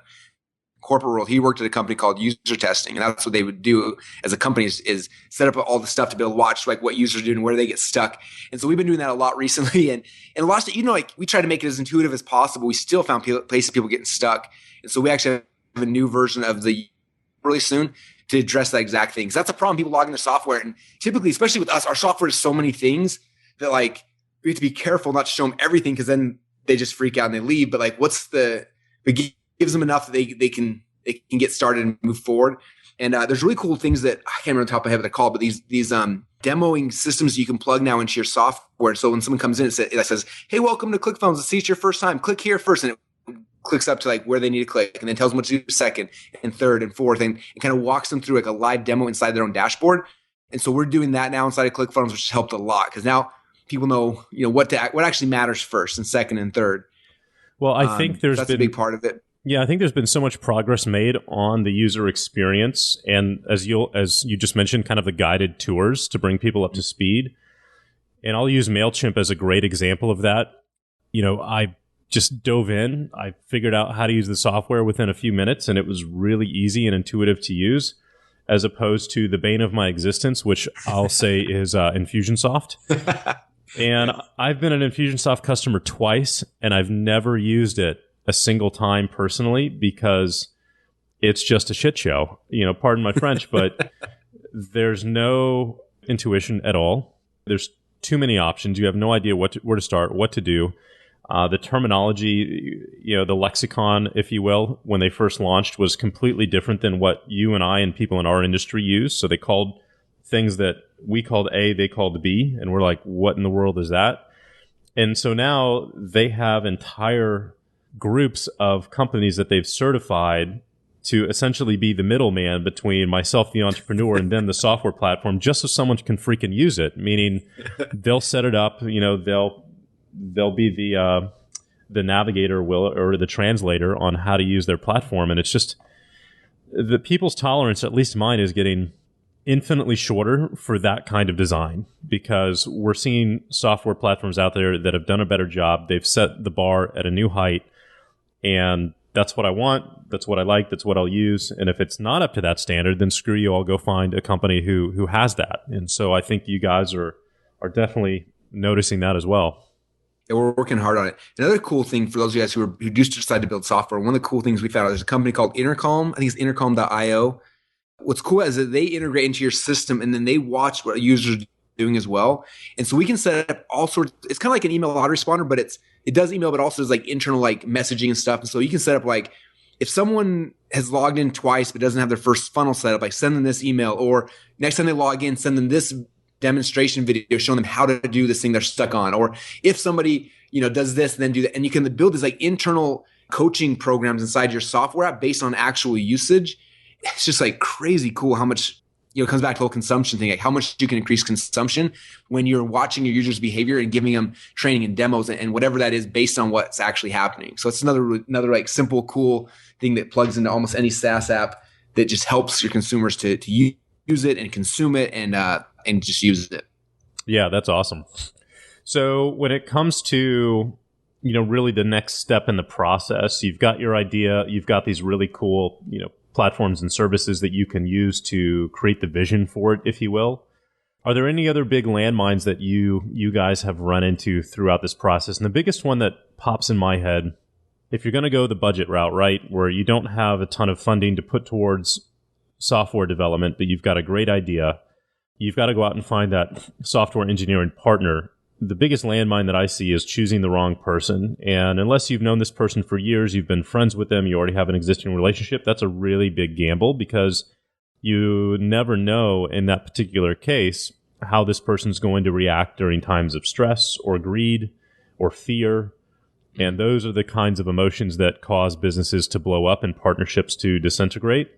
corporate world, he worked at a company called User Testing, and that's what they would do as a company is set up all the stuff to be able to watch like what users do and where they get stuck. And so we've been doing that a lot recently, and a lot of, like, we try to make it as intuitive as possible. We still found places people getting stuck, and so we actually have a new version of the really soon to address that exact thing. Because that's a problem. People log in their software, and typically, especially with us, our software is so many things that, like, we have to be careful not to show them everything, because then they just freak out and they leave. But like, it gives them enough that they can get started and move forward. And there's really cool things that I can't remember the top of my head what they're called, but these demoing systems you can plug now into your software. So when someone comes in, it says, "Hey, welcome to ClickFunnels. Let's see it's your first time. Click here first," and it clicks up to like where they need to click, and then tells them what to do second and third and fourth, and it kind of walks them through like a live demo inside their own dashboard. And so we're doing that now inside of ClickFunnels, which has helped a lot, because now people know what actually matters first and second and third. Well, I think that's a big part of it. Yeah, I think there's been so much progress made on the user experience, and as you just mentioned, kind of the guided tours to bring people up to speed. And I'll use MailChimp as a great example of that. I just dove in. I figured out how to use the software within a few minutes, and it was really easy and intuitive to use, as opposed to the bane of my existence, which I'll say is Infusionsoft. And I've been an Infusionsoft customer twice, and I've never used it a single time personally because it's just a shit show. Pardon my French, but there's no intuition at all. There's too many options. You have no idea where to start, what to do. The terminology, the lexicon, if you will, when they first launched was completely different than what you and I and people in our industry use. So they called things that we called A, they called B, and we're like, what in the world is that? And so now they have entire groups of companies that they've certified to essentially be the middleman between myself, the entrepreneur, and then the software platform, just so someone can freaking use it. Meaning, they'll set it up. They'll be the navigator or the translator on how to use their platform, and it's just the people's tolerance, at least mine, is getting infinitely shorter for that kind of design because we're seeing software platforms out there that have done a better job. They've set the bar at a new height, and that's what I want. That's what I like. That's what I'll use. And if it's not up to that standard, then screw you. I'll go find a company who has that. And so I think you guys are definitely noticing that as well. Yeah, we're working hard on it. Another cool thing for those of you guys who do decide to build software, one of the cool things we found out, there's a company called Intercom. I think it's intercom.io. What's cool is that they integrate into your system and then they watch what users are doing as well. And so we can set up all sorts. It's kind of like an email autoresponder, but it does email, but also does like internal like messaging and stuff. And so you can set up like if someone has logged in twice but doesn't have their first funnel set up, like send them this email, or next time they log in, send them this demonstration video showing them how to do this thing they're stuck on. Or if somebody does this, then do that. And you can build this like internal coaching programs inside your software app based on actual usage. It's just like crazy cool how much, it comes back to the whole consumption thing, like how much you can increase consumption when you're watching your users' behavior and giving them training and demos and whatever that is based on what's actually happening. So it's another like simple, cool thing that plugs into almost any SaaS app that just helps your consumers to use it and consume it and just use it. Yeah, that's awesome. So when it comes to, really the next step in the process, you've got your idea, you've got these really cool, platforms and services that you can use to create the vision for it, if you will. Are there any other big landmines that you guys have run into throughout this process? And the biggest one that pops in my head, if you're going to go the budget route, right, where you don't have a ton of funding to put towards software development, but you've got a great idea, you've got to go out and find that software engineering partner. The biggest landmine that I see is choosing the wrong person. And unless you've known this person for years, you've been friends with them, you already have an existing relationship, that's a really big gamble because you never know in that particular case how this person's going to react during times of stress or greed or fear. And those are the kinds of emotions that cause businesses to blow up and partnerships to disintegrate.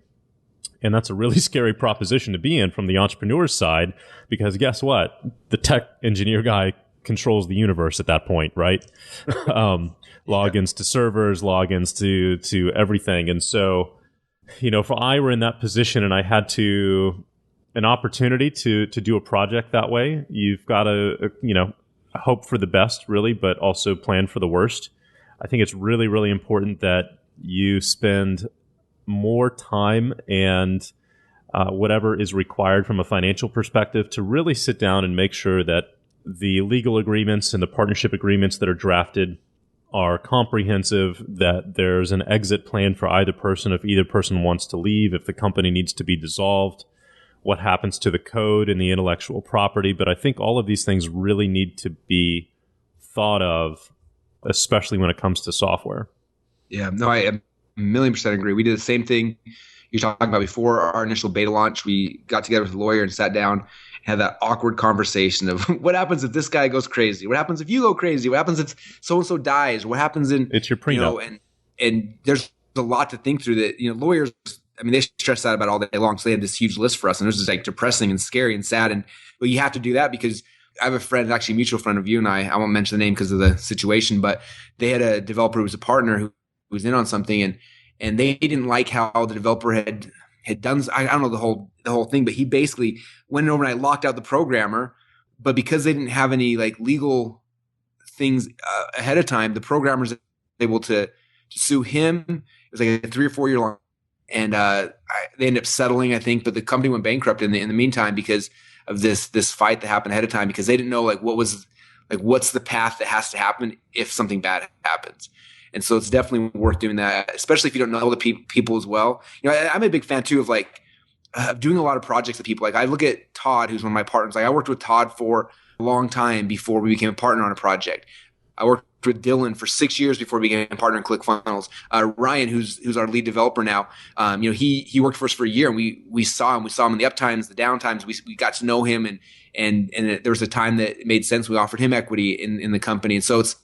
And that's a really scary proposition to be in from the entrepreneur's side because guess what? The tech engineer guy controls the universe at that point, right? Logins to servers, logins to everything. And so, if I were in that position and I had an opportunity to do a project that way, you've got to, hope for the best really, but also plan for the worst. I think it's really, really important that you spend more time and whatever is required from a financial perspective to really sit down and make sure that the legal agreements and the partnership agreements that are drafted are comprehensive, that there's an exit plan for either person if either person wants to leave, if the company needs to be dissolved, what happens to the code and the intellectual property. But I think all of these things really need to be thought of, especially when it comes to software. Yeah, no, I 1,000,000% agree. We did the same thing you're talking about before our initial beta launch. We got together with a lawyer and sat down and had that awkward conversation of what happens if this guy goes crazy? What happens if you go crazy? What happens if so-and-so dies? What happens in, it's your prenup. And there's a lot to think through that, lawyers, they stress out about all day long. So they had this huge list for us and it was just like depressing and scary and sad. But you have to do that because I have a friend, actually a mutual friend of you and I won't mention the name because of the situation, but they had a developer who was a partner who was in on something and they didn't like how the developer had done. I don't know the whole thing, but he basically went overnight, locked out the programmer. But because they didn't have any like legal things ahead of time, the programmers were able to sue him. It was like a 3 or 4 year long, and they ended up settling, I think. But the company went bankrupt in the meantime because of this fight that happened ahead of time because they didn't know what's the path that has to happen if something bad happens. And so it's definitely worth doing that, especially if you don't know the people as well. I'm a big fan too of doing a lot of projects with people. Like I look at Todd, who's one of my partners. Like I worked with Todd for a long time before we became a partner on a project. I worked with Dylan for 6 years before we became a partner in ClickFunnels. Ryan, who's our lead developer now, he worked for us for a year, and we saw him in the uptimes, the downtimes. We got to know him, and there was a time that it made sense. We offered him equity in the company, and so it's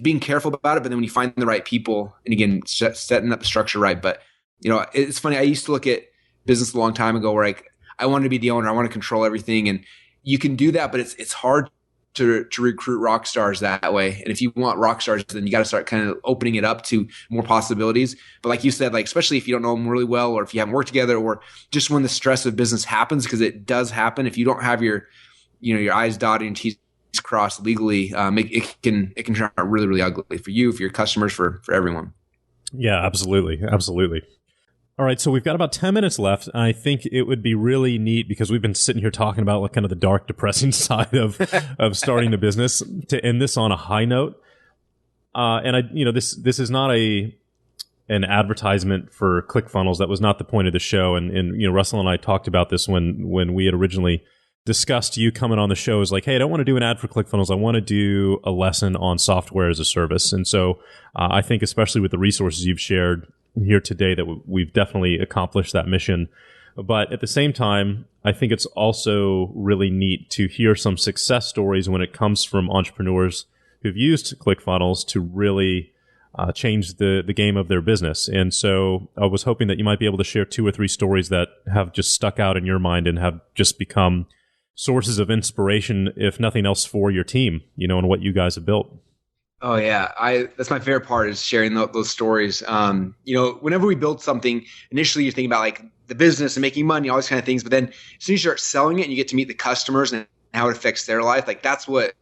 being careful about it. But then when you find the right people, and again, setting up the structure right. But it's funny. I used to look at business a long time ago where I wanted to be the owner. I want to control everything, and you can do that, but it's hard to recruit rock stars that way. And if you want rock stars, then you got to start kind of opening it up to more possibilities. But like you said, especially if you don't know them really well, or if you haven't worked together, or just when the stress of business happens, because it does happen, if you don't have your I's dotted and T's crossed legally, it can turn out really, really ugly for you, for your customers, for everyone. Yeah, absolutely. Absolutely. All right, so we've got about 10 minutes left. I think it would be really neat, because we've been sitting here talking about kind of the dark, depressing side of starting a business, to end this on a high note. This is not an advertisement for ClickFunnels. That was not the point of the show. And Russell and I talked about this when we had originally discussed you coming on the show. Is like, hey, I don't want to do an ad for ClickFunnels. I want to do a lesson on software as a service. And so I think, especially with the resources you've shared here today, that we've definitely accomplished that mission. But at the same time, I think it's also really neat to hear some success stories when it comes from entrepreneurs who've used ClickFunnels to really change the game of their business. And so I was hoping that you might be able to share 2 or 3 stories that have just stuck out in your mind and have just become sources of inspiration, if nothing else, for your team, and what you guys have built. Oh yeah, that's my favorite part, is sharing those stories. Whenever we build something, initially you're thinking about the business and making money, all these kind of things. But then as soon as you start selling it and you get to meet the customers and how it affects their life, that's what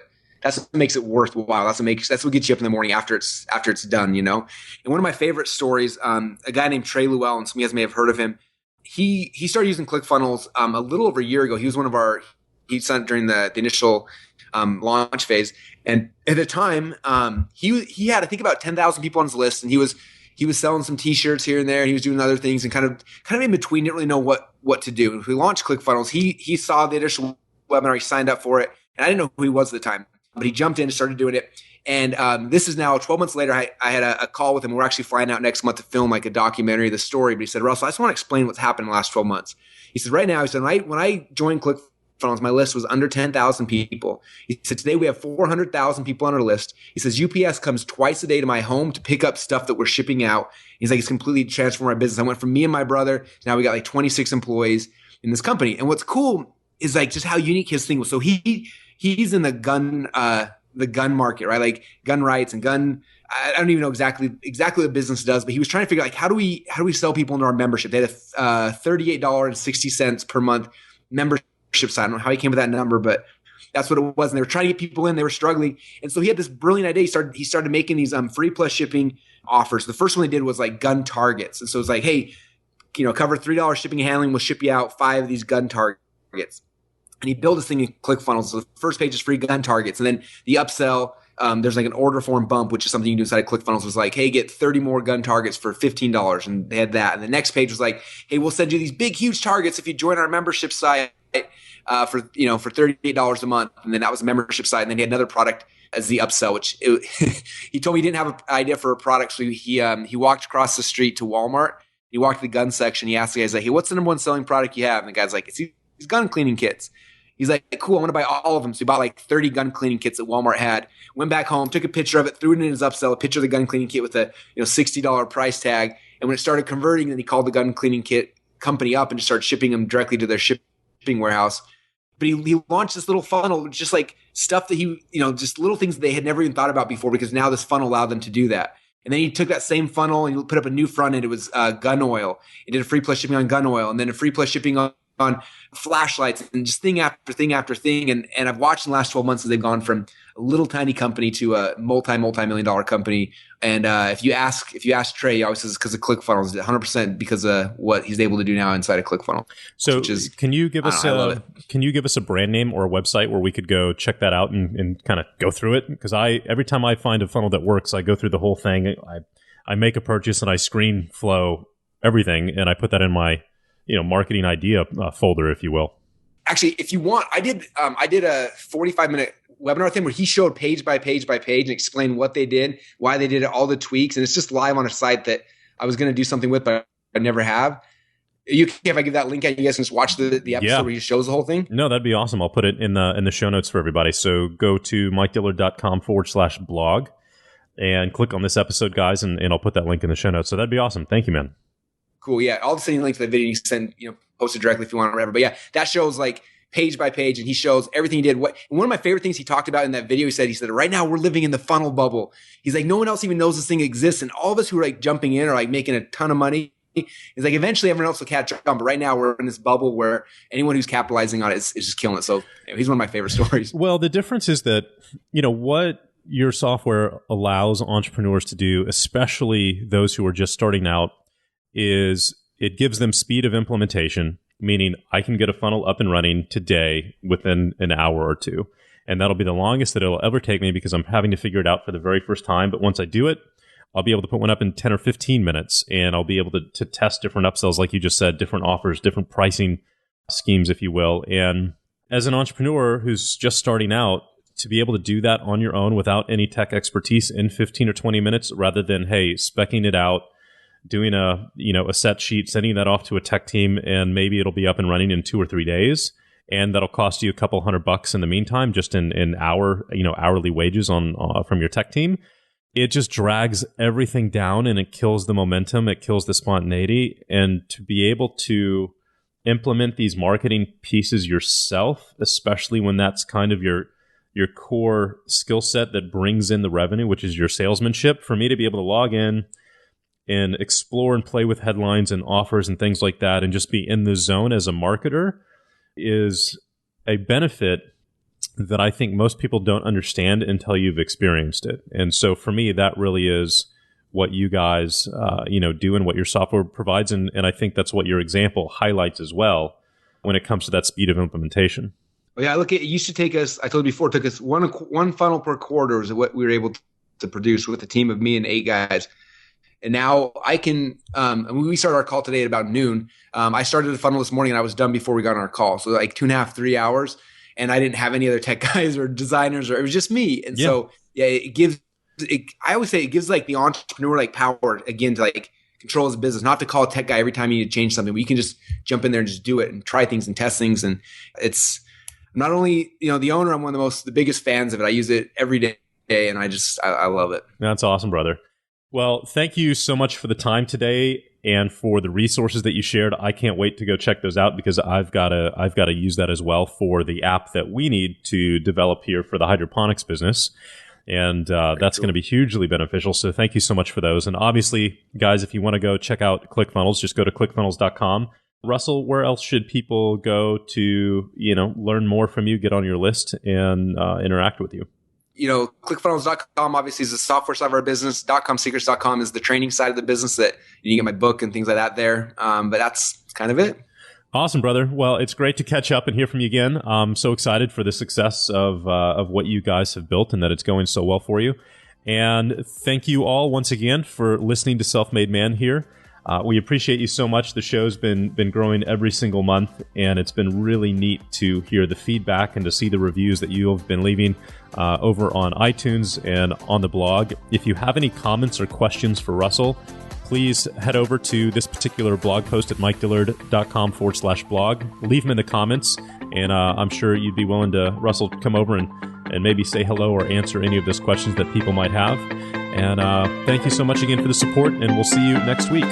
makes it worthwhile. That's what gets you up in the morning after it's done. And one of my favorite stories, a guy named Trey Llewell, and some of you guys may have heard of him. He started using ClickFunnels a little over a year ago. He was he signed during the initial launch phase. And at the time, he had, I think, about 10,000 people on his list, and he was selling some T-shirts here and there, and he was doing other things, and kind of in between, didn't really know what to do. When we launched ClickFunnels, he saw the initial webinar, he signed up for it, and I didn't know who he was at the time, but he jumped in and started doing it. And this is now 12 months later. I had a call with him. We're actually flying out next month to film a documentary of the story. But he said, Russell, I just want to explain what's happened in the last 12 months. He said, right now, when I joined ClickFunnels, my list was under 10,000 people. He said, today we have 400,000 people on our list. He says, UPS comes twice a day to my home to pick up stuff that we're shipping out. He's like, it's completely transformed my business. I went from me and my brother to now we got 26 employees in this company. And what's cool is just how unique his thing was. So he's in the gun market, right? Gun rights and gun. I don't even know exactly what the business does, but he was trying to figure out how do we sell people into our membership. They had a $38.60 per month membership site. I don't know how he came with that number, but that's what it was. And they were trying to get people in. They were struggling. And so he had this brilliant idea. He started making these free plus shipping offers. The first one he did was gun targets. And so it's hey, cover $3 shipping and handling. We'll ship you out 5 of these gun targets. And he built this thing in ClickFunnels. So the first page is free gun targets. And then the upsell, there's an order form bump, which is something you do inside of ClickFunnels, was hey, get 30 more gun targets for $15. And they had that. And the next page was hey, we'll send you these big, huge targets if you join our membership site for $38 a month. And then that was a membership site. And then he had another product as the upsell, which he told me he didn't have an idea for a product. So he walked across the street to Walmart. He walked to the gun section. He asked the guys, hey, what's the number one selling product you have? And the guy's it's these gun cleaning kits. He's cool, I want to buy all of them. So he bought 30 gun cleaning kits that Walmart had, went back home, took a picture of it, threw it in his upsell, a picture of the gun cleaning kit with a $60 price tag. And when it started converting, then he called the gun cleaning kit company up and just started shipping them directly to their shipping warehouse. But he launched this little funnel, just stuff that just little things that they had never even thought about before, because now this funnel allowed them to do that. And then he took that same funnel and he put up a new front end. It was gun oil. He did a free plus shipping on gun oil, and then a free plus shipping on on flashlights and just thing after thing after thing. And I've watched in the last 12 months as they've gone from a little tiny company to a multi-million dollar company. And if you ask Trey, he always says because of ClickFunnels, 100% because of what he's able to do now inside of ClickFunnels. So can you give us a brand name or a website where we could go check that out and kind of go through it? Because every time I find a funnel that works, I go through the whole thing. I make a purchase and I screen flow everything, and I put that in my marketing idea folder, if you will. Actually, if you want, I did a 45-minute webinar thing where he showed page by page by page and explained what they did, why they did it, all the tweaks, and it's just live on a site that I was going to do something with, but I never have. If I give that link out, you guys can just watch the episode where he shows the whole thing. No, that'd be awesome. I'll put it in the show notes for everybody. So go to mikedillard.com/blog and click on this episode, guys, and I'll put that link in the show notes. So that'd be awesome. Thank you, man. Cool. Yeah. I'll send you a link to the video. You can send, post it directly if you want or whatever. But yeah, that shows like page by page, and he shows everything he did. And one of my favorite things he talked about in that video, he said, right now we're living in the funnel bubble. He's like, no one else even knows this thing exists. And all of us who are like jumping in are like making a ton of money. He's like, eventually everyone else will catch on. But right now we're in this bubble where anyone who's capitalizing on it is just killing it. So he's one of my favorite stories. Well, the difference is that, what your software allows entrepreneurs to do, especially those who are just starting out, is it gives them speed of implementation, meaning I can get a funnel up and running today within an hour or two. And that'll be the longest that it'll ever take me because I'm having to figure it out for the very first time. But once I do it, I'll be able to put one up in 10 or 15 minutes, and I'll be able to test different upsells, like you just said, different offers, different pricing schemes, if you will. And as an entrepreneur who's just starting out, to be able to do that on your own without any tech expertise in 15 or 20 minutes, rather than, speccing it out, doing a set sheet, sending that off to a tech team, and maybe it'll be up and running in 2 or 3 days, and that'll cost you a couple $100 in the meantime, just in hourly wages from your tech team. It just drags everything down, and it kills the momentum. It kills the spontaneity. And to be able to implement these marketing pieces yourself, especially when that's kind of your core skill set that brings in the revenue, which is your salesmanship, for me to be able to log in and explore and play with headlines and offers and things like that, and just be in the zone as a marketer, is a benefit that I think most people don't understand until you've experienced it. And so for me, that really is what you guys do and what your software provides. And I think that's what your example highlights as well when it comes to that speed of implementation. Well, yeah, it used to take us, I told you before, it took us one funnel per quarter is what we were able to produce with a team of me and 8 guys. And now I can, we started our call today at about noon. I started the funnel this morning and I was done before we got on our call. So like 2.5, 3 hours. And I didn't have any other tech guys or designers, or it was just me. And so, I always say it gives like the entrepreneur like power again to like control his business, not to call a tech guy every time you need to change something, but you can just jump in there and just do it and try things and test things. And it's not only, the owner, I'm one of the biggest fans of it. I use it every day and I love it. That's awesome, brother. Well, thank you so much for the time today and for the resources that you shared. I can't wait to go check those out because I've got to use that as well for the app that we need to develop here for the hydroponics business. And that's going to be hugely beneficial. So thank you so much for those. And obviously, guys, if you want to go check out ClickFunnels, just go to clickfunnels.com. Russell, where else should people go to, learn more from you, get on your list, and interact with you? ClickFunnels.com obviously is the software side of our business. .comsecrets.com is the training side of the business that you get my book and things like that there. But that's kind of it. Awesome, brother. Well, it's great to catch up and hear from you again. I'm so excited for the success of what you guys have built and that it's going so well for you. And thank you all once again for listening to Self-Made Man here. We appreciate you so much. The show's been growing every single month, and it's been really neat to hear the feedback and to see the reviews that you have been leaving over on iTunes and on the blog. If you have any comments or questions for Russell, please head over to this particular blog post at mikedillard.com/blog. Leave them in the comments, and I'm sure you'd be willing to, Russell, come over and maybe say hello or answer any of those questions that people might have. And thank you so much again for the support, and we'll see you next week.